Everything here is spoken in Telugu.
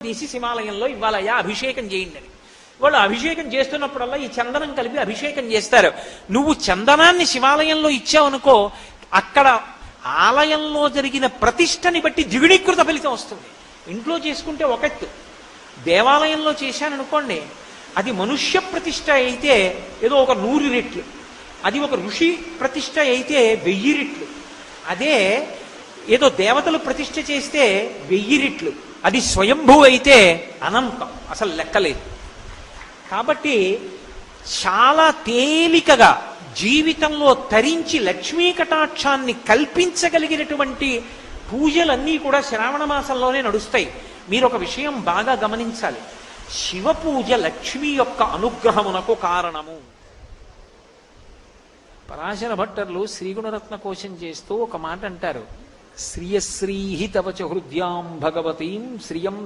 తీసి శివాలయంలో ఇవ్వాలయ్యా అభిషేకం చేయండి అని. వాళ్ళు అభిషేకం చేస్తున్నప్పుడల్లా ఈ చందనం కలిపి అభిషేకం చేస్తారు. నువ్వు చందనాన్ని శివాలయంలో ఇచ్చావనుకో, అక్కడ ఆలయంలో జరిగిన ప్రతిష్టని బట్టి ద్విగుణీకృత ఫలితం వస్తుంది. ఇంట్లో చేసుకుంటే ఒక ఎత్తు, దేవాలయంలో చేశాననుకోండి, అది మనుష్య ప్రతిష్ట అయితే ఏదో ఒక 100 రెట్లు, అది ఒక ఋషి ప్రతిష్ట అయితే 1000 రెట్లు, అదే ఏదో దేవతలు ప్రతిష్ఠ చేస్తే 1000 రెట్లు, అది స్వయంభూ అయితే అనంతం, అసలు లెక్కలేదు. కాబట్టి చాలా తేలికగా జీవితంలో తరించి లక్ష్మీ కటాక్షాన్ని కల్పించగలిగినటువంటి పూజలన్నీ కూడా శ్రావణ మాసంలోనే నడుస్తాయి. మీరు ఒక విషయం బాగా గమనించాలి, శివ పూజ లక్ష్మి యొక్క అనుగ్రహమునకు కారణము. పరాశర భట్టర్లు శ్రీగుణరత్న కోశం చేస్తూ ఒక మాట అంటారు, శ్రియశ్రీహి తవ చ హృద్యాం భగవతీం శ్రియం